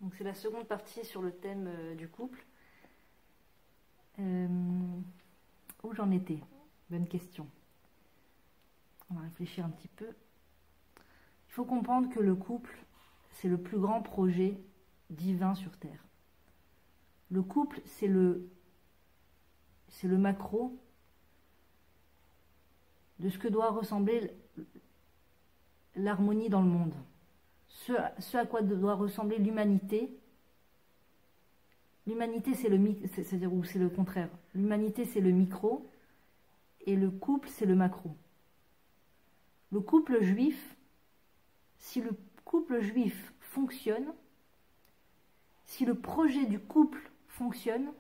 Donc c'est la seconde partie sur le thème du couple. Où j'en étais? Bonne question. On va réfléchir un petit peu. Il faut comprendre que le couple, c'est le plus grand projet divin sur Terre. Le couple, c'est le macro de ce que doit ressembler l'harmonie dans le monde. Ce à quoi doit ressembler l'humanité. L'humanité, c'est le contraire. L'humanité, c'est le micro, et le couple, c'est le macro. Le couple juif, si le couple juif fonctionne, si le projet du couple fonctionne,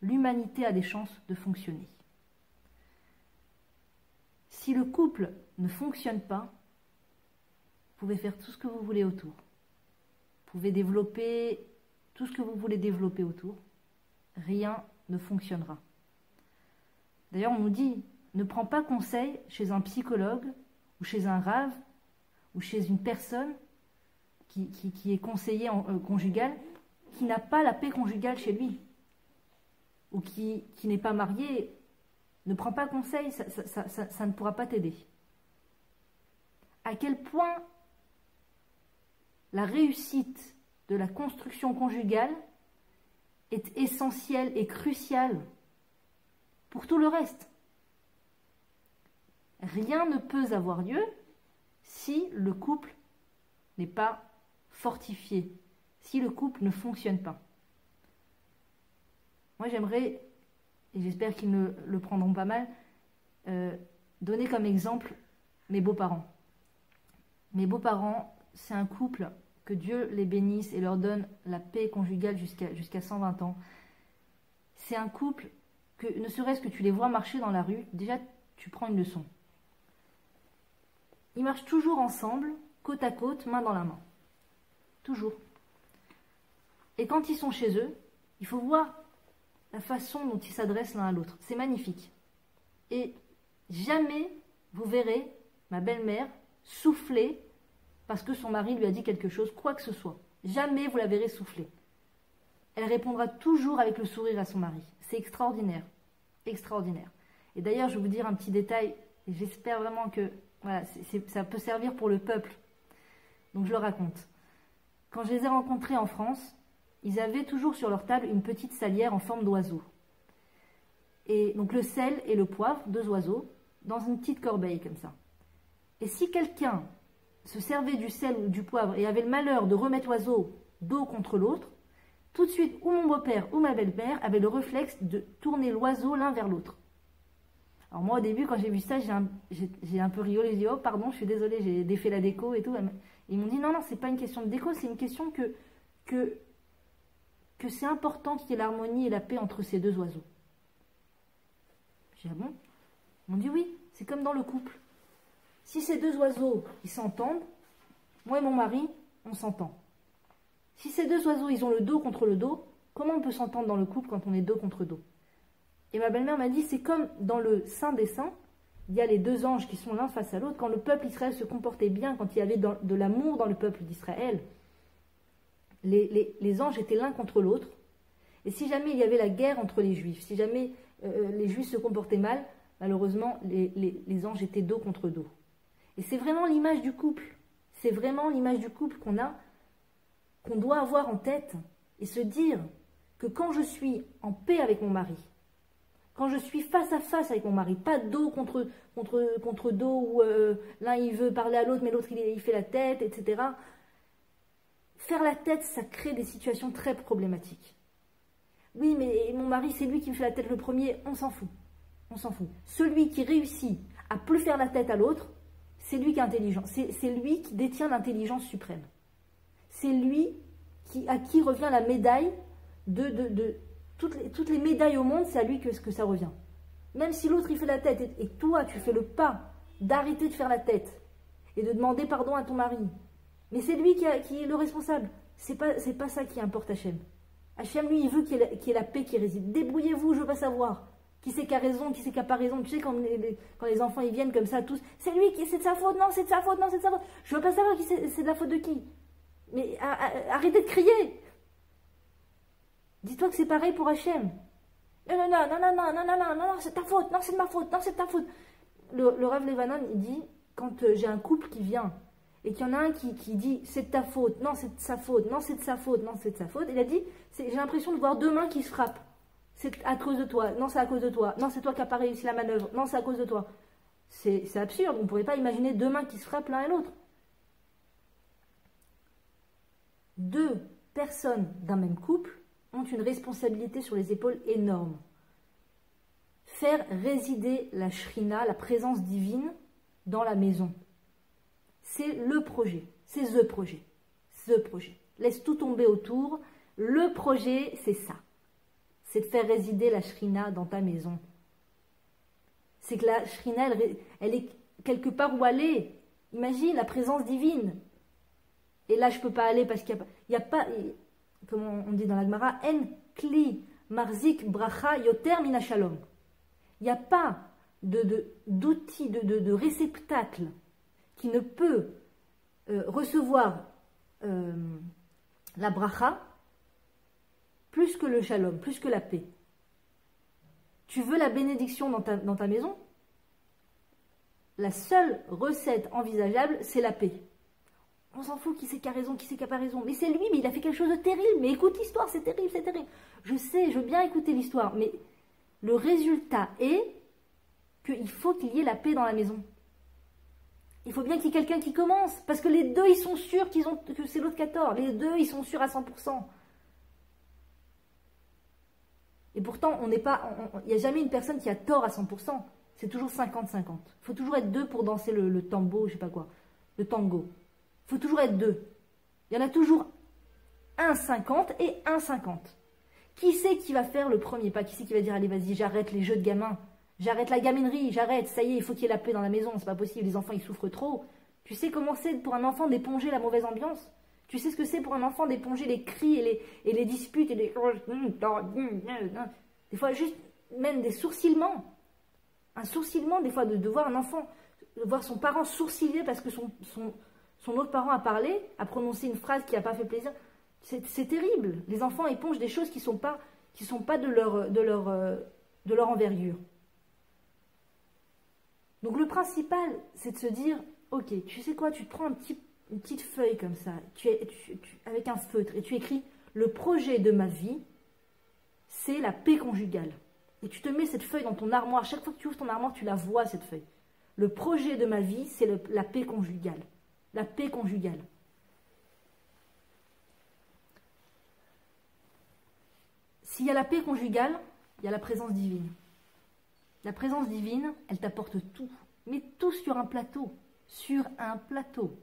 l'humanité a des chances de fonctionner. Si le couple ne fonctionne pas, vous pouvez faire tout ce que vous voulez autour. Vous pouvez développer tout ce que vous voulez développer autour. Rien ne fonctionnera. D'ailleurs, on nous dit, ne prends pas conseil chez un psychologue, ou chez un rave, ou chez une personne qui est conseiller conjugal, qui n'a pas la paix conjugale chez lui, ou qui n'est pas marié. Ne prends pas conseil, ça ne pourra pas t'aider. À quel point la réussite de la construction conjugale est essentielle et cruciale pour tout le reste. Rien ne peut avoir lieu si le couple n'est pas fortifié, si le couple ne fonctionne pas. Moi, j'aimerais, et j'espère qu'ils ne le prendront pas mal, donner comme exemple mes beaux-parents. Mes beaux-parents, c'est un couple, que Dieu les bénisse et leur donne la paix conjugale jusqu'à 120 ans. C'est un couple que, ne serait-ce que tu les vois marcher dans la rue, déjà tu prends une leçon. Ils marchent toujours ensemble, côte à côte, main dans la main. Toujours. Et quand ils sont chez eux, il faut voir la façon dont ils s'adressent l'un à l'autre. C'est magnifique. Et jamais vous verrez ma belle-mère souffler parce que son mari lui a dit quelque chose, quoi que ce soit. Jamais vous la verrez souffler. Elle répondra toujours avec le sourire à son mari. C'est extraordinaire. Extraordinaire. Et d'ailleurs, je vais vous dire un petit détail, et j'espère vraiment que voilà, ça peut servir pour le peuple. Donc je le raconte. Quand je les ai rencontrés en France, ils avaient toujours sur leur table une petite salière en forme d'oiseau. Et donc le sel et le poivre, deux oiseaux, dans une petite corbeille comme ça. Et si quelqu'un se servait du sel ou du poivre et avait le malheur de remettre l'oiseau dos contre l'autre, tout de suite, ou mon beau-père ou ma belle-mère avaient le réflexe de tourner l'oiseau l'un vers l'autre. Alors moi, au début, quand j'ai vu ça, j'ai un peu rigolé. J'ai dit, oh pardon, je suis désolée, j'ai défait la déco et tout. Et ils m'ont dit, non, non, c'est pas une question de déco, c'est une question que c'est important qu'il y ait l'harmonie et la paix entre ces deux oiseaux. J'ai dit, ah bon? Ils m'ont dit, oui, c'est comme dans le couple. Si ces deux oiseaux, ils s'entendent, moi et mon mari, on s'entend. Si ces deux oiseaux, ils ont le dos contre le dos, comment on peut s'entendre dans le couple quand on est dos contre dos? Et ma belle-mère m'a dit, c'est comme dans le Saint des Saints, il y a les deux anges qui sont l'un face à l'autre. Quand le peuple Israël se comportait bien, quand il y avait de l'amour dans le peuple d'Israël, les anges étaient l'un contre l'autre. Et si jamais il y avait la guerre entre les Juifs, si jamais les Juifs se comportaient mal, malheureusement, les anges étaient dos contre dos. Et c'est vraiment l'image du couple. C'est vraiment l'image du couple qu'on doit avoir en tête et se dire que quand je suis en paix avec mon mari, quand je suis face à face avec mon mari, pas dos contre dos où l'un il veut parler à l'autre mais l'autre il fait la tête, etc. Faire la tête, ça crée des situations très problématiques. Oui, mais mon mari, c'est lui qui me fait la tête le premier, on s'en fout. On s'en fout. Celui qui réussit à plus faire la tête à l'autre, c'est lui qui est intelligent. C'est lui qui détient l'intelligence suprême. C'est lui à qui revient la médaille de toutes les médailles au monde, c'est à lui que ça revient. Même si l'autre il fait la tête et toi tu fais le pas d'arrêter de faire la tête et de demander pardon à ton mari, mais c'est lui qui est le responsable. C'est pas ça qui importe Hachem. Hachem, lui, il veut qu'il y ait la paix qui réside. Débrouillez-vous, je veux pas savoir. Qui c'est qui a raison, qui c'est qui a pas raison. Tu sais, quand les enfants ils viennent comme ça, tous, c'est lui qui, c'est de sa faute, non, c'est de sa faute, non, c'est de sa faute. Je veux pas savoir c'est de la faute de qui. Mais arrêtez de crier. Dis-toi que c'est pareil pour Hachem. Non, non, non, non, non, non, non, non, non, non, c'est ta faute, non, c'est de ma faute, non, c'est de ta faute. Le Rav Levanon, il dit, quand j'ai un couple qui vient, et qu'il y en a un qui dit, c'est de ta faute, non, c'est de sa faute, non, c'est de sa faute, non, c'est de sa faute, il a dit, j'ai l'impression de voir deux mains qui se frappent. C'est à cause de toi, non, c'est à cause de toi, non, c'est toi qui n'as pas réussi la manœuvre, non, c'est à cause de toi. C'est absurde, on ne pourrait pas imaginer deux mains qui se frappent l'un et l'autre. Deux personnes d'un même couple ont une responsabilité sur les épaules énorme. Faire résider la shrina, la présence divine, dans la maison. C'est le projet, c'est the projet. The projet. Laisse tout tomber autour. Le projet, c'est ça. C'est de faire résider la shrina dans ta maison. C'est que la shrina, elle est quelque part où elle est. Imagine la présence divine. Et là, je ne peux pas aller parce qu'il n'y a pas, comme on dit dans la Gemara, en kli marzik bracha yoter mina shalom. Il n'y a pas d'outil, de réceptacle qui ne peut recevoir la bracha plus que le shalom, plus que la paix. Tu veux la bénédiction dans ta maison? La seule recette envisageable, c'est la paix. On s'en fout qui c'est qui a raison, qui c'est qui n'a pas raison. Mais c'est lui, mais il a fait quelque chose de terrible. Mais écoute l'histoire, c'est terrible, c'est terrible. Je sais, je veux bien écouter l'histoire, mais le résultat est qu'il faut qu'il y ait la paix dans la maison. Il faut bien qu'il y ait quelqu'un qui commence. Parce que les deux, ils sont sûrs que c'est l'autre qui a tort. Les deux, ils sont sûrs à 100%. Et pourtant, il n'y a jamais une personne qui a tort à 100%. C'est toujours 50-50. Il faut toujours être deux pour danser le tambo, je sais pas quoi. Le tango. Il faut toujours être deux. Il y en a toujours un 50 et un 50. Qui c'est qui va faire le premier pas? Qui c'est qui va dire, allez, vas-y, j'arrête les jeux de gamins. J'arrête la gaminerie, j'arrête, ça y est, il faut qu'il y ait la paix dans la maison, c'est pas possible, les enfants, ils souffrent trop. Tu sais comment c'est pour un enfant d'éponger la mauvaise ambiance? Tu sais ce que c'est pour un enfant d'éponger les cris et les disputes et les... Des fois, juste même des sourcillements. Un sourcillement, des fois, de voir un enfant, de voir son parent sourciller parce que son autre parent a parlé, a prononcé une phrase qui n'a pas fait plaisir. C'est terrible. Les enfants épongent des choses qui sont pas de leur envergure. Donc le principal, c'est de se dire, ok, tu sais quoi, tu te prends une petite feuille comme ça, avec un feutre, et tu écris, le projet de ma vie, c'est la paix conjugale. Et tu te mets cette feuille dans ton armoire, chaque fois que tu ouvres ton armoire, tu la vois, cette feuille. Le projet de ma vie, c'est la paix conjugale. La paix conjugale. S'il y a la paix conjugale, il y a la présence divine. La présence divine, elle t'apporte tout. Mais tout sur un plateau. Sur un plateau.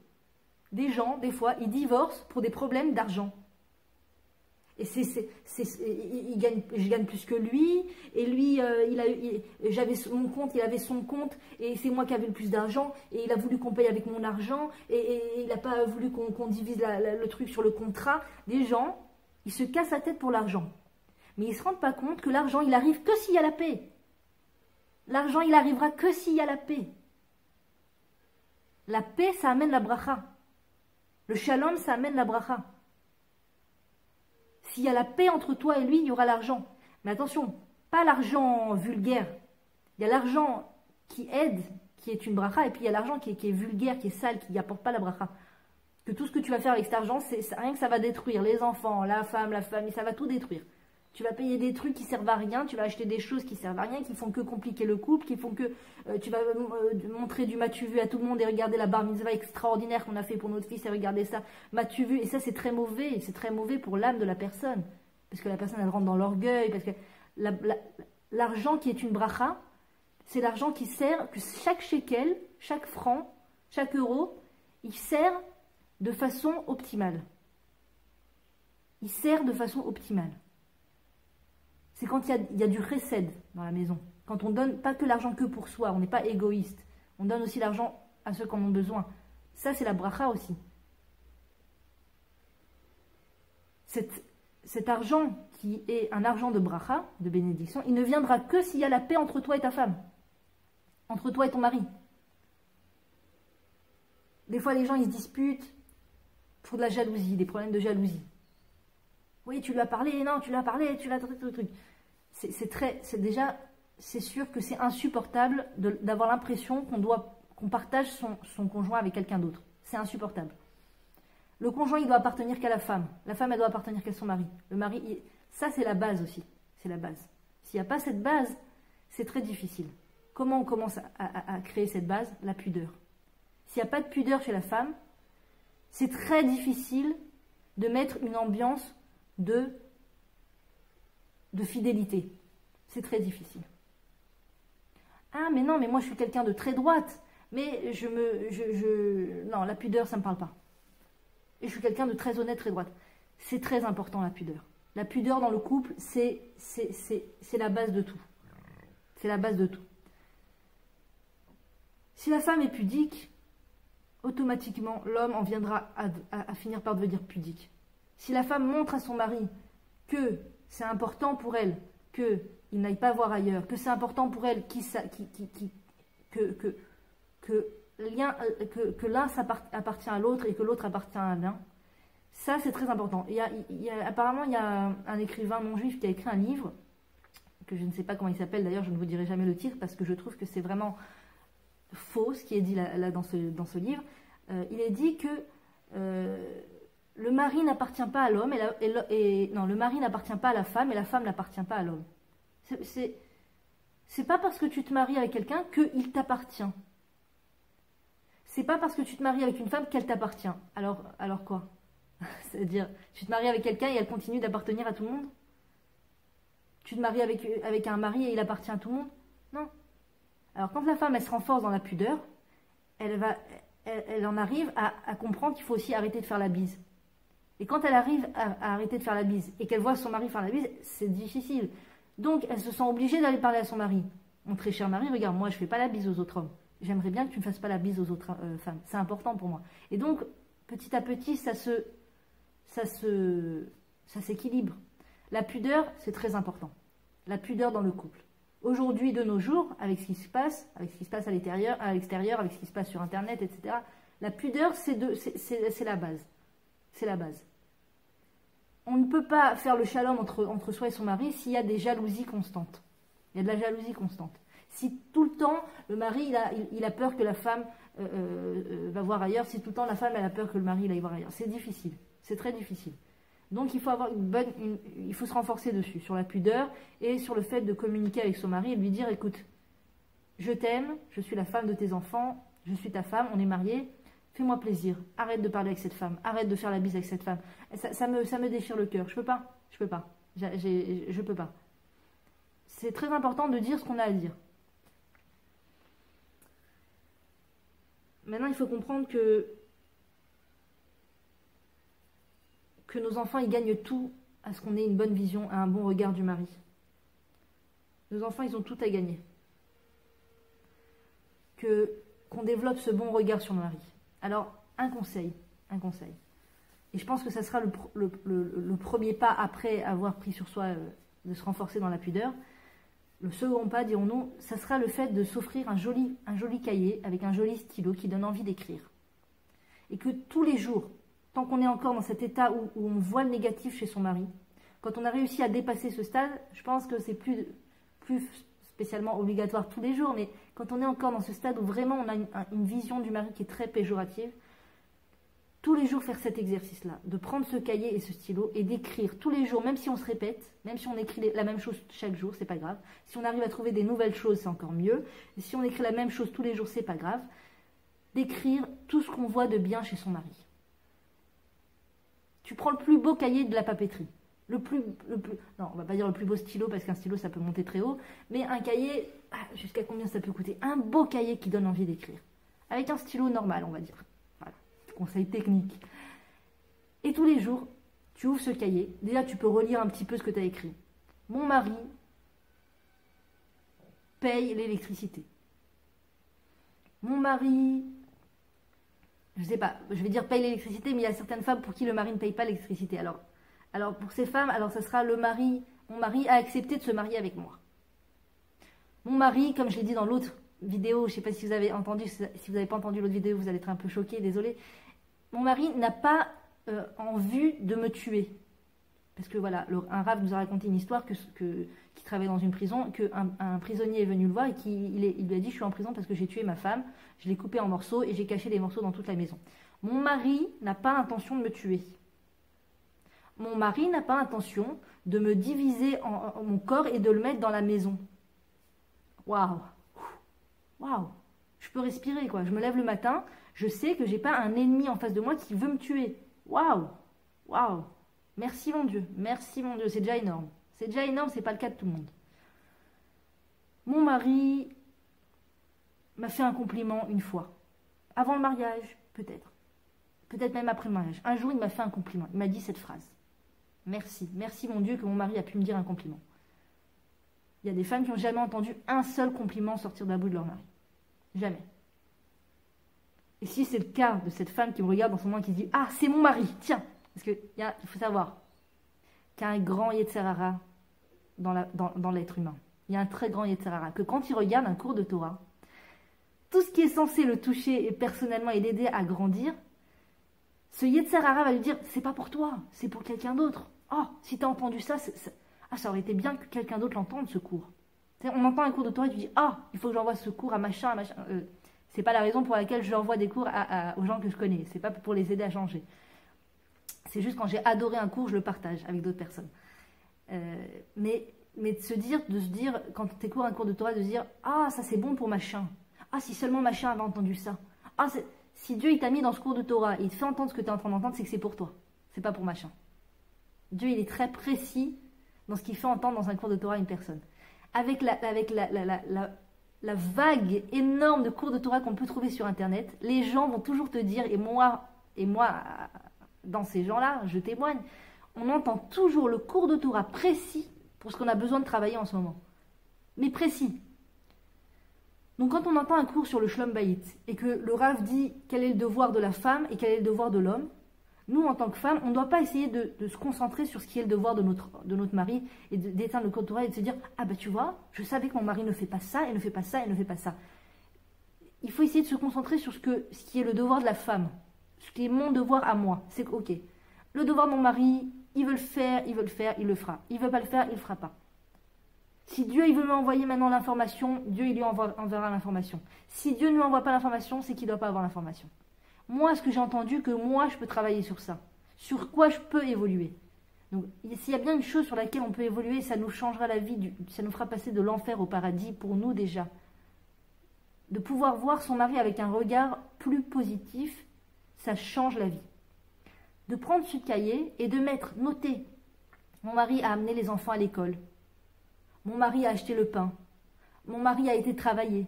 Des gens, des fois, ils divorcent pour des problèmes d'argent. Et je gagne plus que lui. Et lui, j'avais mon compte, il avait son compte. Et c'est moi qui avais le plus d'argent. Et il a voulu qu'on paye avec mon argent. Et il n'a pas voulu qu'on divise le truc sur le contrat. Des gens, ils se cassent la tête pour l'argent. Mais ils ne se rendent pas compte que l'argent, il arrive que s'il y a la paix. L'argent, il arrivera que s'il y a la paix. La paix, ça amène la bracha. Le shalom, ça amène la bracha. S'il y a la paix entre toi et lui, il y aura l'argent. Mais attention, pas l'argent vulgaire. Il y a l'argent qui aide, qui est une bracha, et puis il y a l'argent qui est vulgaire, qui est sale, qui n'apporte pas la bracha. Que tout ce que tu vas faire avec cet argent, c'est rien que ça va détruire les enfants, la femme, la famille, ça va tout détruire. Tu vas payer des trucs qui servent à rien, tu vas acheter des choses qui servent à rien, qui font que compliquer le couple, qui font que tu vas montrer du m'as-tu vu à tout le monde et regarder la bar mitzvah extraordinaire qu'on a fait pour notre fils et regarder ça, m'as-tu vu, et ça c'est très mauvais pour l'âme de la personne, parce que la personne elle rentre dans l'orgueil, parce que l'argent qui est une bracha, c'est l'argent qui sert, que chaque shekel, chaque franc, chaque euro, il sert de façon optimale. Il sert de façon optimale. C'est quand il y a du chesed dans la maison. Quand on donne pas que l'argent que pour soi, on n'est pas égoïste. On donne aussi l'argent à ceux qui en ont besoin. Ça, c'est la bracha aussi. Cet argent qui est un argent de bracha, de bénédiction, il ne viendra que s'il y a la paix entre toi et ta femme. Entre toi et ton mari. Des fois, les gens, ils se disputent pour de la jalousie, des problèmes de jalousie. Oui, tu lui as parlé, non, tu lui as parlé, tu l'as truc. C'est sûr que c'est insupportable d'avoir l'impression qu'on partage son conjoint avec quelqu'un d'autre. C'est insupportable. Le conjoint, il doit appartenir qu'à la femme. La femme, elle doit appartenir qu'à son mari. Le mari, ça, c'est la base aussi. C'est la base. S'il n'y a pas cette base, c'est très difficile. Comment on commence à créer cette base? La pudeur. S'il n'y a pas de pudeur chez la femme, c'est très difficile de mettre une ambiance de fidélité. C'est très difficile. Ah, mais non, mais moi, je suis quelqu'un de très droite. Mais non, la pudeur, ça ne me parle pas. Et je suis quelqu'un de très honnête, très droite. C'est très important, la pudeur. La pudeur dans le couple, c'est la base de tout. C'est la base de tout. Si la femme est pudique, automatiquement, l'homme en viendra à finir par devenir pudique. Si la femme montre à son mari que c'est important pour elle qu'il n'aille pas voir ailleurs, que c'est important pour elle que l'un appartient à l'autre et que l'autre appartient à l'un, ça c'est très important. Apparemment, il y a un écrivain non-juif qui a écrit un livre, que je ne sais pas comment il s'appelle d'ailleurs, je ne vous dirai jamais le titre, parce que je trouve que c'est vraiment faux ce qui est dit là dans ce livre. Il est dit que le mari n'appartient pas à l'homme, non, le mari n'appartient pas à la femme, et la femme n'appartient pas à l'homme. C'est pas parce que tu te maries avec quelqu'un qu'il t'appartient. C'est pas parce que tu te maries avec une femme qu'elle t'appartient. Alors quoi? C'est-à-dire, tu te maries avec quelqu'un et elle continue d'appartenir à tout le monde? Tu te maries avec un mari et il appartient à tout le monde? Non. Alors quand la femme, elle se renforce dans la pudeur, elle en arrive à comprendre qu'il faut aussi arrêter de faire la bise. Et quand elle arrive à arrêter de faire la bise et qu'elle voit son mari faire la bise, c'est difficile. Donc elle se sent obligée d'aller parler à son mari. Mon très cher mari, regarde, moi je fais pas la bise aux autres hommes. J'aimerais bien que tu ne fasses pas la bise aux autres femmes. C'est important pour moi. Et donc, petit à petit, ça s'équilibre. La pudeur, c'est très important. La pudeur dans le couple. Aujourd'hui, de nos jours, avec ce qui se passe à l'extérieur, avec ce qui se passe sur Internet, etc., la pudeur, c'est la base. C'est la base. On ne peut pas faire le shalom entre soi et son mari s'il y a des jalousies constantes. Il y a de la jalousie constante. Si tout le temps, le mari, il a peur que la femme va voir ailleurs, si tout le temps, la femme, elle a peur que le mari aille voir ailleurs, c'est difficile. C'est très difficile. Donc, il faut avoir il faut se renforcer dessus, sur la pudeur et sur le fait de communiquer avec son mari et lui dire, écoute, je t'aime, je suis la femme de tes enfants, je suis ta femme, on est mariés, fais-moi plaisir, arrête de parler avec cette femme, arrête de faire la bise avec cette femme. Ça me déchire le cœur, je peux pas. Je peux pas. C'est très important de dire ce qu'on a à dire. Maintenant, il faut comprendre que nos enfants, ils gagnent tout à ce qu'on ait une bonne vision, à un bon regard du mari. Nos enfants, ils ont tout à gagner. Qu'on développe ce bon regard sur le mari. Alors, un conseil. Et je pense que ça sera le premier pas après avoir pris sur soi de se renforcer dans la pudeur. Le second pas, dirons-nous, ça sera le fait de s'offrir un joli cahier avec un joli stylo qui donne envie d'écrire. Et que tous les jours, tant qu'on est encore dans cet état où on voit le négatif chez son mari, quand on a réussi à dépasser ce stade, je pense que c'est plus spécialement obligatoire tous les jours, mais quand on est encore dans ce stade où vraiment on a une vision du mari qui est très péjorative, tous les jours faire cet exercice-là, de prendre ce cahier et ce stylo et d'écrire tous les jours, même si on se répète, même si on écrit la même chose chaque jour, c'est pas grave. Si on arrive à trouver des nouvelles choses, c'est encore mieux. Et si on écrit la même chose tous les jours, c'est pas grave. D'écrire tout ce qu'on voit de bien chez son mari. Tu prends le plus beau cahier de la papeterie. Non, on va pas dire le plus beau stylo, parce qu'un stylo, ça peut monter très haut. Mais un cahier, jusqu'à combien ça peut coûter? Un beau cahier qui donne envie d'écrire. Avec un stylo normal, on va dire. Voilà, conseil technique. Et tous les jours, tu ouvres ce cahier. Déjà, tu peux relire un petit peu ce que tu as écrit. Mon mari paye l'électricité. Mon mari... Je sais pas, je vais dire paye l'électricité, mais il y a certaines femmes pour qui le mari ne paye pas l'électricité. Alors pour ces femmes, ça sera mon mari a accepté de se marier avec moi. Mon mari, comme je l'ai dit dans l'autre vidéo, je ne sais pas si vous avez entendu, si vous n'avez pas entendu l'autre vidéo, vous allez être un peu choqués, désolé. Mon mari n'a pas en vue de me tuer. Parce que voilà, un Rav nous a raconté une histoire qui travaillait dans une prison, qu'un prisonnier est venu le voir et il lui a dit: je suis en prison parce que j'ai tué ma femme, je l'ai coupée en morceaux et j'ai caché des morceaux dans toute la maison. Mon mari n'a pas l'intention de me tuer. Mon mari n'a pas l'intention de me diviser en mon corps et de le mettre dans la maison. Waouh! Waouh! Je peux respirer, quoi. Je me lève le matin, je sais que j'ai pas un ennemi en face de moi qui veut me tuer. Waouh! Waouh! Merci mon Dieu, c'est déjà énorme. C'est déjà énorme, c'est pas le cas de tout le monde. Mon mari m'a fait un compliment une fois. Avant le mariage, peut-être. Peut-être même après le mariage. Un jour, il m'a fait un compliment. Il m'a dit cette phrase. Merci, merci mon Dieu que mon mari a pu me dire un compliment. Il y a des femmes qui n'ont jamais entendu un seul compliment sortir de la bouche de leur mari. Jamais. Et si c'est le cas de cette femme qui me regarde dans son moment et qui se dit: ah, c'est mon mari, tiens. Parce qu'il faut savoir qu'il y a un grand Yetzer Hara dans l'être humain. Il y a un très grand Yetzer Hara. Que quand il regarde un cours de Torah, tout ce qui est censé le toucher et personnellement et l'aider à grandir, ce Yetzer Hara va lui dire: c'est pas pour toi, c'est pour quelqu'un d'autre. Oh, si tu as entendu ça, ça aurait été bien que quelqu'un d'autre l'entende, ce cours. On entend un cours de Torah et tu dis: ah, il faut que j'envoie ce cours à machin, c'est pas la raison pour laquelle je envoie des cours aux gens que je connais. C'est pas pour les aider à changer. C'est juste quand j'ai adoré un cours, je le partage avec d'autres personnes. Mais de se dire, quand tu écoutes un cours de Torah, de se dire: ah, ça c'est bon pour machin. Ah, si seulement machin avait entendu ça. Ah, si Dieu il t'a mis dans ce cours de Torah et il te fait entendre ce que tu es en train d'entendre, c'est que c'est pour toi. C'est pas pour machin. Dieu, il est très précis dans ce qu'il fait entendre dans un cours de Torah à une personne. Avec la vague énorme de cours de Torah qu'on peut trouver sur Internet, les gens vont toujours te dire, et moi, dans ces gens-là, je témoigne, on entend toujours le cours de Torah précis pour ce qu'on a besoin de travailler en ce moment. Mais précis. Donc quand on entend un cours sur le Shlom Bayit et que le Rav dit quel est le devoir de la femme et quel est le devoir de l'homme, nous en tant que femmes, on ne doit pas essayer de se concentrer sur ce qui est le devoir de notre mari et d'éteindre le cours de Torah et de se dire: ah ben tu vois, je savais que mon mari ne fait pas ça et ne fait pas ça et ne fait pas ça. Il faut essayer de se concentrer sur ce qui est le devoir de la femme. Ce qui est mon devoir à moi, c'est que, ok, le devoir de mon mari, il veut le faire, il le fera. Il veut pas le faire, il le fera pas. Si Dieu il veut m'envoyer maintenant l'information, Dieu il lui enverra l'information. Si Dieu ne lui envoie pas l'information, c'est qu'il ne doit pas avoir l'information. Moi, ce que j'ai entendu, que moi je peux travailler sur ça. Sur quoi je peux évoluer. Donc, s'il y a bien une chose sur laquelle on peut évoluer, ça nous changera la vie, ça nous fera passer de l'enfer au paradis pour nous déjà. De pouvoir voir son mari avec un regard plus positif, ça change la vie. De prendre ce cahier et de noter. Mon mari a amené les enfants à l'école. Mon mari a acheté le pain. Mon mari a été travailler.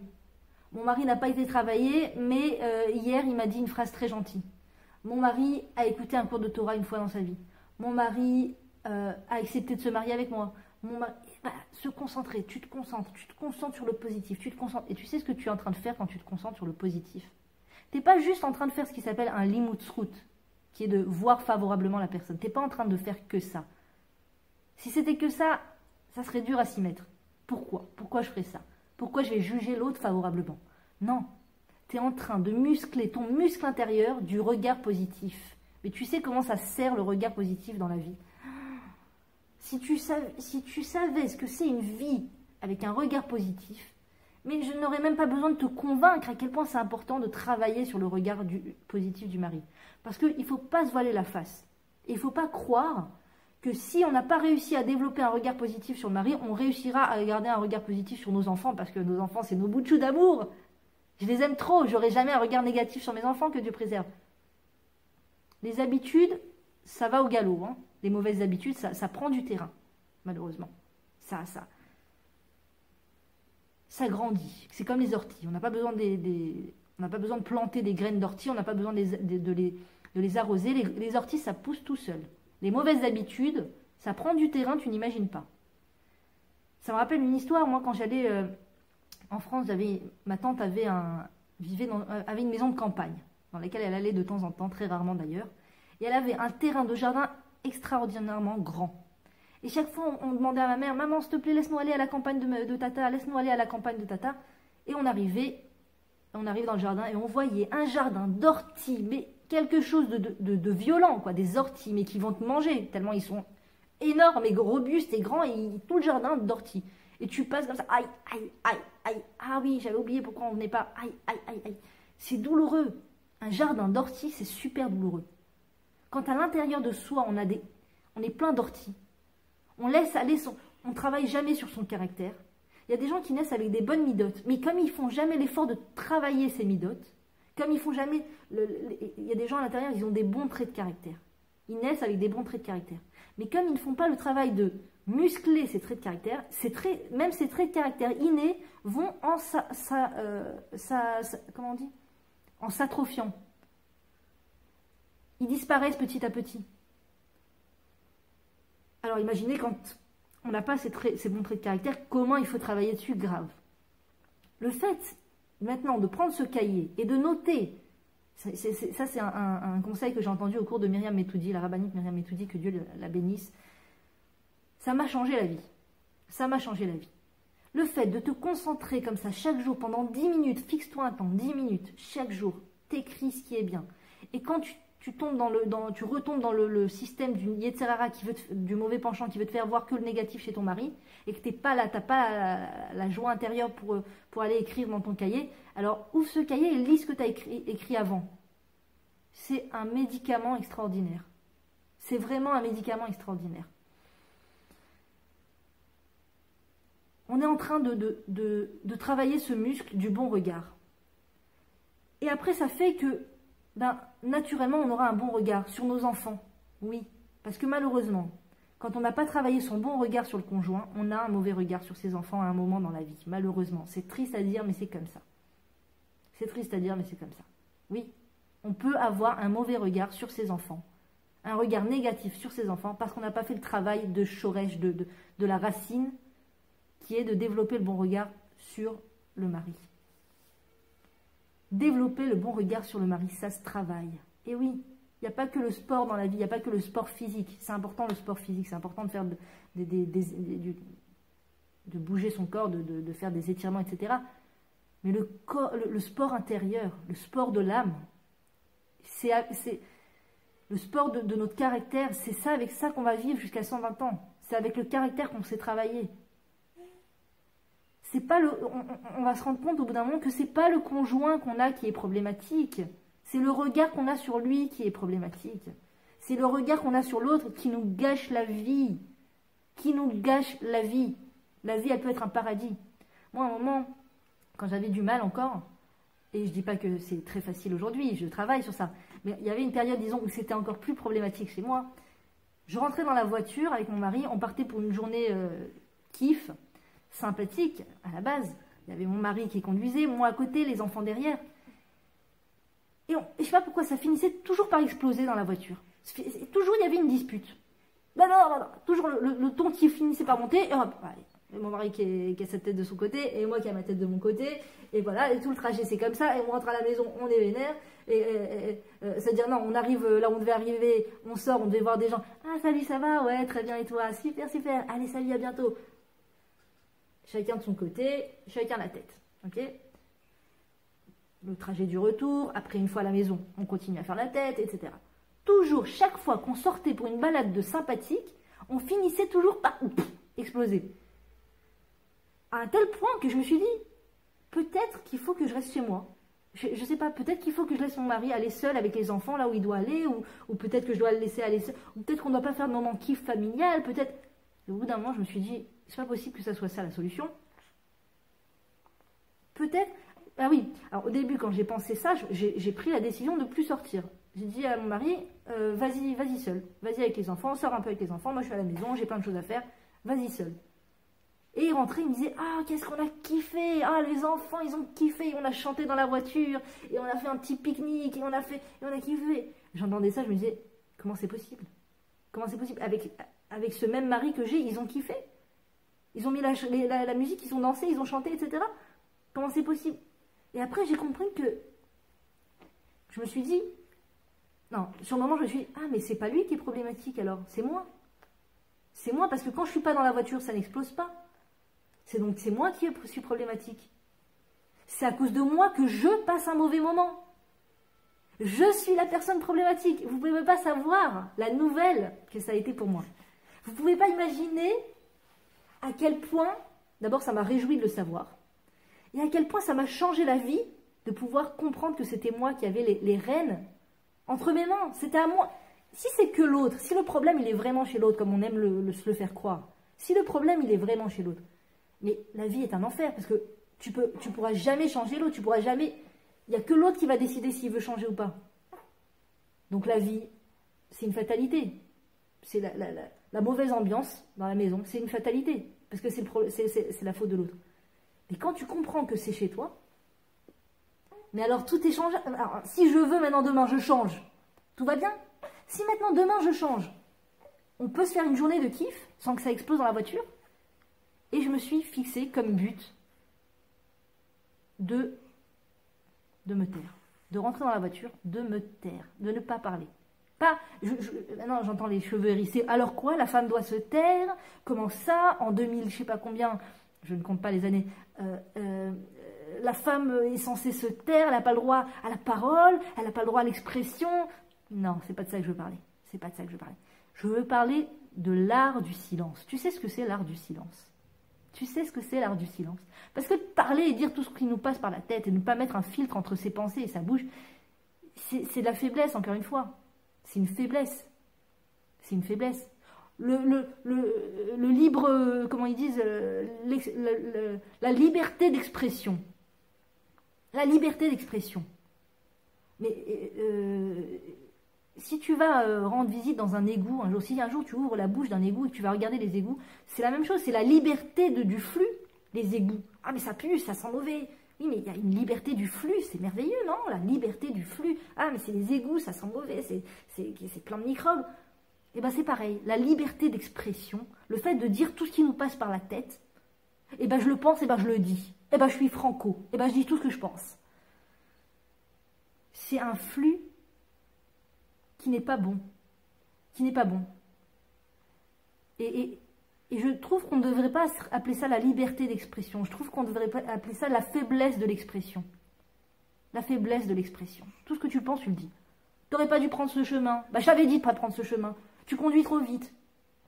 Mon mari n'a pas été travailler, mais hier, il m'a dit une phrase très gentille. Mon mari a écouté un cours de Torah une fois dans sa vie. Mon mari a accepté de se marier avec moi. Se concentrer, tu te concentres sur le positif, tu te concentres. Et tu sais ce que tu es en train de faire quand tu te concentres sur le positif. Tu n'es pas juste en train de faire ce qui s'appelle un limutzrut, qui est de voir favorablement la personne. Tu n'es pas en train de faire que ça. Si c'était que ça, ça serait dur à s'y mettre. Pourquoi? Pourquoi je ferais ça? Pourquoi je vais juger l'autre favorablement? Non. Tu es en train de muscler ton muscle intérieur du regard positif. Mais tu sais comment ça sert le regard positif dans la vie? Si tu savais ce que c'est une vie avec un regard positif, mais je n'aurais même pas besoin de te convaincre à quel point c'est important de travailler sur le regard positif du mari. Parce qu'il ne faut pas se voiler la face. Et il ne faut pas croire que si on n'a pas réussi à développer un regard positif sur le mari, on réussira à garder un regard positif sur nos enfants, parce que nos enfants, c'est nos bouts de chou d'amour. Je les aime trop, j'aurai jamais un regard négatif sur mes enfants, que Dieu préserve. Les habitudes, ça va au galop. Hein. Les mauvaises habitudes, ça prend du terrain, malheureusement. Ça grandit. C'est comme les orties. On n'a pas besoin on n'a pas besoin de planter des graines d'ortie, on n'a pas besoin de les arroser. Les orties, ça pousse tout seul. Les mauvaises habitudes, ça prend du terrain, tu n'imagines pas. Ça me rappelle une histoire. Moi, quand j'allais en France, ma tante avait une maison de campagne, dans laquelle elle allait de temps en temps, très rarement d'ailleurs. Et elle avait un terrain de jardin extraordinairement grand. Et chaque fois, on demandait à ma mère: maman, s'il te plaît, laisse-nous aller à la campagne de Tata, laisse-nous aller à la campagne de Tata. Et on arrive dans le jardin et on voyait un jardin d'orties, mais quelque chose de violent, quoi, des orties, mais qui vont te manger, tellement ils sont énorme et robuste et grand, et tout le jardin d'orties. Et tu passes comme ça, aïe, aïe, aïe, aïe. Ah oui, j'avais oublié pourquoi on venait pas, aïe, aïe, aïe, aïe. C'est douloureux. Un jardin d'orties, c'est super douloureux. Quand à l'intérieur de soi, on est plein d'orties, on laisse aller on travaille jamais sur son caractère. Il y a des gens qui naissent avec des bonnes midotes, mais comme ils font jamais l'effort de travailler ces midotes, comme ils font jamais, il y a des gens à l'intérieur, ils ont des bons traits de caractère. Ils naissent avec des bons traits de caractère. Mais comme ils ne font pas le travail de muscler ces traits de caractère, même ces traits de caractère innés vont comment on dit, en s'atrophiant. Ils disparaissent petit à petit. Alors imaginez quand on n'a pas ces bons traits de caractère, comment il faut travailler dessus, grave. Le fait maintenant de prendre ce cahier et de noter, ça c'est un conseil que j'ai entendu au cours de Myriam Metoudi, la rabbinite Myriam Metoudi, que Dieu la bénisse, ça m'a changé la vie. Ça m'a changé la vie. Le fait de te concentrer comme ça chaque jour pendant 10 minutes, fixe-toi un temps, 10 minutes, chaque jour, t'écris ce qui est bien. Et quand tu retombes dans le système du Yetzer Hara, du mauvais penchant qui veut te faire voir que le négatif chez ton mari, et que tu n'as pas la joie intérieure pour aller écrire dans ton cahier, alors ouvre ce cahier et lis ce que tu as écrit avant. C'est un médicament extraordinaire. C'est vraiment un médicament extraordinaire. On est en train de travailler ce muscle du bon regard. Et après, ça fait que naturellement, on aura un bon regard sur nos enfants. Oui, parce que malheureusement, quand on n'a pas travaillé son bon regard sur le conjoint, on a un mauvais regard sur ses enfants à un moment dans la vie. Malheureusement, c'est triste à dire, mais c'est comme ça. C'est triste à dire, mais c'est comme ça. Oui, on peut avoir un mauvais regard sur ses enfants, un regard négatif sur ses enfants, parce qu'on n'a pas fait le travail de Shoresh, de la racine, qui est de développer le bon regard sur le mari. Développer le bon regard sur le mari, ça se travaille. Et oui, il n'y a pas que le sport dans la vie, il n'y a pas que le sport physique. C'est important le sport physique, c'est important de faire de bouger son corps, de faire des étirements, etc. Mais le sport intérieur, le sport de l'âme, c'est le sport de notre caractère, c'est ça, avec ça qu'on va vivre jusqu'à 120 ans. C'est avec le caractère qu'on sait travailler. C'est pas on va se rendre compte au bout d'un moment que c'est pas le conjoint qu'on a qui est problématique. C'est le regard qu'on a sur lui qui est problématique. C'est le regard qu'on a sur l'autre qui nous gâche la vie. Qui nous gâche la vie. La vie, elle peut être un paradis. Moi, à un moment, quand j'avais du mal encore, et je dis pas que c'est très facile aujourd'hui, je travaille sur ça, mais il y avait une période, disons, où c'était encore plus problématique chez moi. Je rentrais dans la voiture avec mon mari, on partait pour une journée kiff, sympathique, à la base. Il y avait mon mari qui conduisait, moi à côté, les enfants derrière. Et je sais pas pourquoi ça finissait toujours par exploser dans la voiture. Toujours il y avait une dispute. Toujours le ton qui finissait par monter, et hop, et mon mari qui a sa tête de son côté, et moi qui a ma tête de mon côté, et voilà, et tout le trajet c'est comme ça, et on rentre à la maison, on est vénère, c'est-à-dire non, on arrive là où on devait arriver, on sort, on devait voir des gens, ah salut, ça va, ouais, très bien, et toi, super, super, allez, salut, à bientôt. Chacun de son côté, chacun la tête, ok? Le trajet du retour, après une fois à la maison, on continue à faire la tête, etc. Toujours, chaque fois qu'on sortait pour une balade de sympathique, on finissait toujours par exploser. À un tel point que je me suis dit, peut-être qu'il faut que je reste chez moi. Je ne sais pas, peut-être qu'il faut que je laisse mon mari aller seul avec les enfants là où il doit aller, ou peut-être que je dois le laisser aller seul, ou peut-être qu'on ne doit pas faire de moment kiff familial, peut-être. Et au bout d'un moment, je me suis dit, c'est pas possible que ça soit ça la solution. Peut-être. Ah oui, alors au début, quand j'ai pensé ça, j'ai pris la décision de ne plus sortir. J'ai dit à mon mari, vas-y seul, vas-y avec les enfants, sors un peu avec les enfants, moi je suis à la maison, j'ai plein de choses à faire, vas-y seul. Et il rentrait, il me disait, ah qu'est-ce qu'on a kiffé, ah les enfants ils ont kiffé, on a chanté dans la voiture, et on a fait un petit pique-nique, et on a kiffé. J'entendais ça, je me disais, comment c'est possible? Comment c'est possible? Avec ce même mari que j'ai, ils ont kiffé. Ils ont mis la musique, ils ont dansé, ils ont chanté, etc. Comment c'est possible? Et après, j'ai compris que... Je me suis dit... Non, sur le moment, je me suis dit, ah, mais c'est pas lui qui est problématique, alors. C'est moi. C'est moi, parce que quand je suis pas dans la voiture, ça n'explose pas. Donc c'est moi qui suis problématique. C'est à cause de moi que je passe un mauvais moment. Je suis la personne problématique. Vous pouvez même pas savoir la nouvelle que ça a été pour moi. Vous ne pouvez pas imaginer à quel point, d'abord ça m'a réjoui de le savoir, et à quel point ça m'a changé la vie de pouvoir comprendre que c'était moi qui avais les rênes entre mes mains. C'était à moi. Si c'est que l'autre, si le problème il est vraiment chez l'autre, comme on aime se le faire croire, si le problème il est vraiment chez l'autre, mais la vie est un enfer, parce que tu pourras jamais changer l'autre, tu pourras jamais... Il n'y a que l'autre qui va décider s'il veut changer ou pas. Donc la vie, c'est une fatalité. C'est la mauvaise ambiance dans la maison, c'est une fatalité, parce que c'est la faute de l'autre. Mais quand tu comprends que c'est chez toi, mais alors tout est changé. Alors, si je veux maintenant demain, je change. Tout va bien. Si maintenant demain je change, on peut se faire une journée de kiff sans que ça explose dans la voiture. Et je me suis fixé comme but de me taire. De rentrer dans la voiture, de me taire, de ne pas parler. Pas, maintenant j'entends les cheveux hérissés. Alors quoi, la femme doit se taire? Comment ça? En 2000, je sais pas combien, je ne compte pas les années, la femme est censée se taire, elle n'a pas le droit à la parole, elle n'a pas le droit à l'expression. Non, c'est pas de ça que je veux parler. C'est pas de ça que je veux parler. Je veux parler de l'art du silence. Tu sais ce que c'est l'art du silence? Tu sais ce que c'est l'art du silence? Parce que parler et dire tout ce qui nous passe par la tête et ne pas mettre un filtre entre ses pensées et sa bouche, c'est de la faiblesse, encore une fois. C'est une faiblesse. C'est une faiblesse. Le libre, comment ils disent, la liberté d'expression. La liberté d'expression. Mais si tu vas rendre visite dans un égout, un jour, si un jour tu ouvres la bouche d'un égout et que tu vas regarder les égouts, c'est la même chose, c'est la liberté du flux, les égouts. Ah mais ça pue, ça sent mauvais. Oui mais il y a une liberté du flux, c'est merveilleux, non? La liberté du flux. Ah mais c'est les égouts, ça sent mauvais, c'est plein de microbes. Et bien c'est pareil, la liberté d'expression, le fait de dire tout ce qui nous passe par la tête, et ben je le pense, et ben je le dis. Et ben je suis franco, et ben je dis tout ce que je pense. C'est un flux qui n'est pas bon. Qui n'est pas bon. Et je trouve qu'on ne devrait pas appeler ça la liberté d'expression. Je trouve qu'on devrait pas appeler ça la faiblesse de l'expression. La faiblesse de l'expression. Tout ce que tu penses, tu le dis. Tu n'aurais pas dû prendre ce chemin. Bah, je t'avais dit de ne pas prendre ce chemin. Tu conduis trop vite.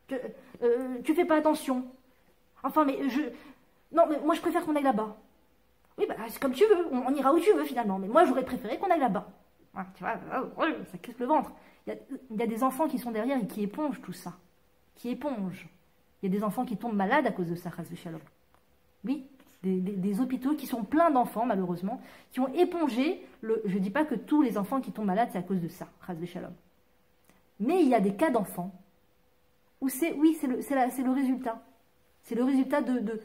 Tu fais pas attention. Enfin, non, mais moi, je préfère qu'on aille là-bas. Oui, bah, c'est comme tu veux. On ira où tu veux, finalement. Mais moi, j'aurais préféré qu'on aille là-bas. Ouais, tu vois, ça casse le ventre. Il y a des enfants qui sont derrière et qui épongent tout ça. Qui épongent. Il y a des enfants qui tombent malades à cause de ça, Chas Shalom. Oui, des hôpitaux qui sont pleins d'enfants, malheureusement, qui ont épongé je ne dis pas que tous les enfants qui tombent malades, c'est à cause de ça, Chas Shalom. Mais il y a des cas d'enfants où c'est le résultat. C'est le résultat de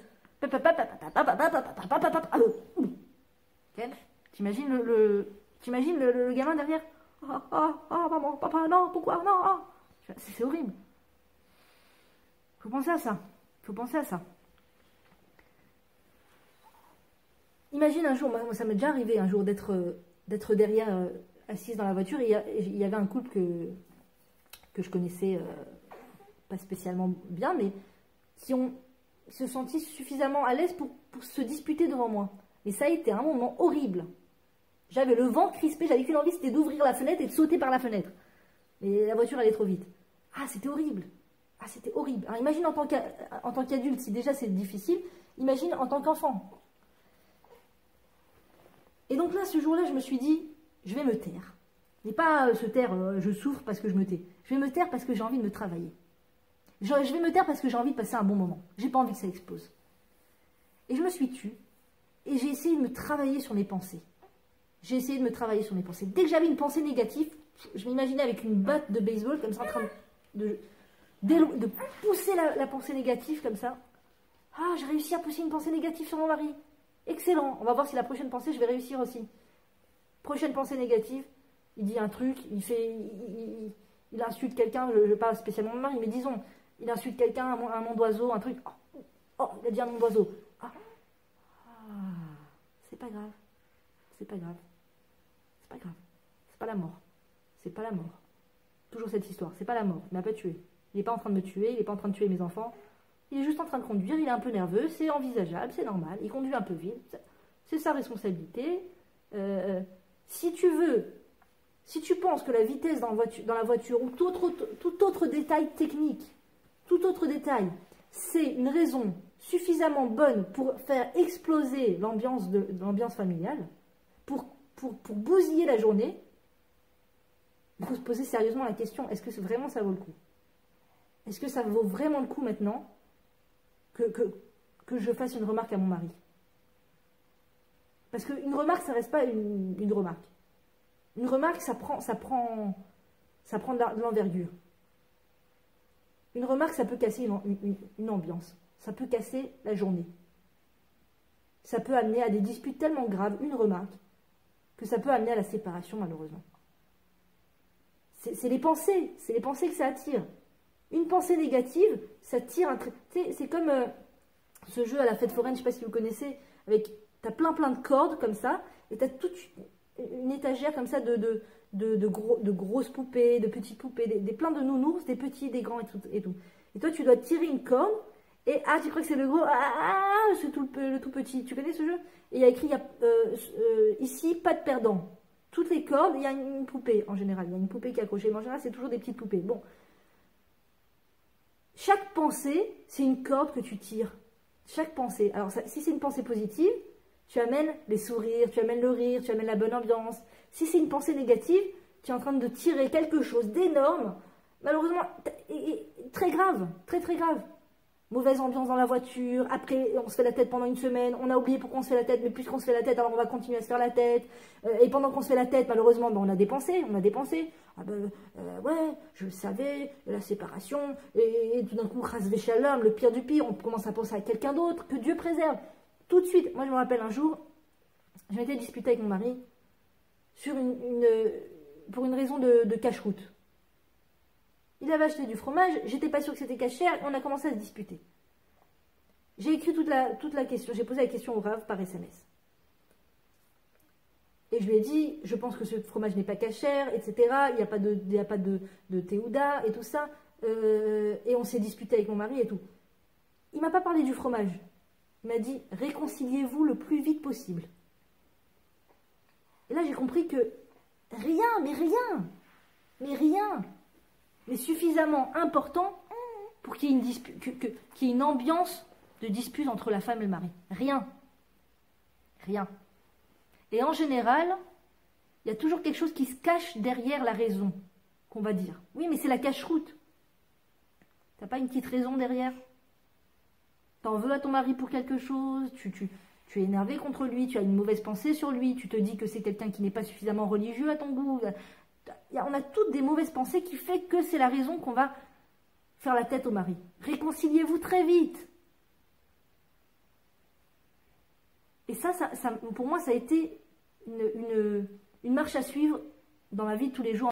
T'imagines le gamin derrière? Maman, papa, non, pourquoi, non, c'est horrible. Faut penser à ça. Faut penser à ça. Imagine un jour, moi ça m'est déjà arrivé un jour d'être derrière, assise dans la voiture, et il y avait un couple que je connaissais pas spécialement bien, mais qui se senti suffisamment à l'aise pour se disputer devant moi. Et ça a été un moment horrible. J'avais le ventre crispé, j'avais qu'une envie, c'était d'ouvrir la fenêtre et de sauter par la fenêtre. Mais la voiture allait trop vite. Ah, c'était horrible. Ah, c'était horrible. Alors imagine en tant qu'adulte, si déjà c'est difficile, imagine en tant qu'enfant. Et donc là, ce jour-là, je me suis dit, je vais me taire. Mais pas se taire, je souffre parce que je me tais. Je vais me taire parce que j'ai envie de me travailler. Je vais me taire parce que j'ai envie de passer un bon moment. J'ai pas envie que ça explose. Et je me suis tue. Et j'ai essayé de me travailler sur mes pensées. J'ai essayé de me travailler sur mes pensées. Dès que j'avais une pensée négative, je m'imaginais avec une batte de baseball, comme ça, en train de pousser la pensée négative, comme ça. Ah, j'ai réussi à pousser une pensée négative sur mon mari. Excellent. On va voir si la prochaine pensée, je vais réussir aussi. Prochaine pensée négative, il dit un truc, il insulte quelqu'un, je parle spécialement de mon mari, mais disons, il insulte quelqu'un, un nom d'oiseau, un truc. Oh, il a dit un nom d'oiseau. C'est pas grave. C'est pas grave. C'est pas grave. C'est pas la mort. C'est pas la mort. Toujours cette histoire. C'est pas la mort. Il m'a pas tué. Il n'est pas en train de me tuer. Il n'est pas en train de tuer mes enfants. Il est juste en train de conduire. Il est un peu nerveux. C'est envisageable. C'est normal. Il conduit un peu vite. C'est sa responsabilité. Si tu veux, si tu penses que la vitesse dans la voiture ou tout autre détail technique tout autre détail, c'est une raison suffisamment bonne pour faire exploser l'ambiance familiale, pour bousiller la journée, il faut se poser sérieusement la question, est-ce que vraiment ça vaut le coup? Est-ce que ça vaut vraiment le coup maintenant que je fasse une remarque à mon mari? Parce qu'une remarque, ça ne reste pas une remarque. Une remarque, ça prend de l'envergure. Une remarque, ça peut casser une ambiance. Ça peut casser la journée. Ça peut amener à des disputes tellement graves, une remarque, que ça peut amener à la séparation, malheureusement. C'est les pensées que ça attire. Une pensée négative, ça tire un trait. C'est comme ce jeu à la fête foraine, je ne sais pas si vous connaissez, avec, tu as plein de cordes comme ça, et tu as toute une étagère comme ça de grosses poupées, de petites poupées, plein de nounours, des petits, des grands et tout. Et toi, tu dois tirer une corde, et tu crois que c'est le gros, c'est le tout petit. Tu connais ce jeu? Et il y a écrit, ici, pas de perdant. Toutes les cordes, il y a une poupée, en général. Il y a une poupée qui est accrochée, mais en général, c'est toujours des petites poupées. Bon. Chaque pensée, c'est une corde que tu tires. Chaque pensée. Alors, si c'est une pensée positive, tu amènes les sourires, tu amènes le rire, tu amènes la bonne ambiance. Si c'est une pensée négative, tu es en train de tirer quelque chose d'énorme, malheureusement, très grave, très grave. Mauvaise ambiance dans la voiture, après on se fait la tête pendant une semaine, on a oublié pourquoi on se fait la tête, mais puisqu'on se fait la tête, alors on va continuer à se faire la tête. Et pendant qu'on se fait la tête, malheureusement, on a dépensé. Ouais, je le savais, la séparation, et tout d'un coup, Rasvé Shalom, le pire du pire, on commence à penser à quelqu'un d'autre, que Dieu préserve. Tout de suite, moi je me rappelle un jour, je m'étais disputée avec mon mari sur pour une raison de cache-route. Il avait acheté du fromage, j'étais pas sûre que c'était cachère, et on a commencé à se disputer. J'ai écrit toute la question, j'ai posé la question au Rav par SMS. Et je lui ai dit, je pense que ce fromage n'est pas cachère, etc. Il n'y a pas de théouda et tout ça. Et on s'est disputé avec mon mari et tout. Il ne m'a pas parlé du fromage. Il m'a dit, réconciliez-vous le plus vite possible. Et là, j'ai compris que rien, mais suffisamment important pour qu'il y ait une ambiance de dispute entre la femme et le mari. Rien. Et en général, il y a toujours quelque chose qui se cache derrière la raison, qu'on va dire. Oui, mais c'est la cache-route. T'as pas une petite raison derrière? T'en veux à ton mari pour quelque chose, tu es énervé contre lui, tu as une mauvaise pensée sur lui, tu te dis que c'est quelqu'un qui n'est pas suffisamment religieux à ton goût. On a toutes des mauvaises pensées qui fait que c'est la raison qu'on va faire la tête au mari. Réconciliez-vous très vite. Et ça, pour moi, ça a été une marche à suivre dans la vie de tous les jours.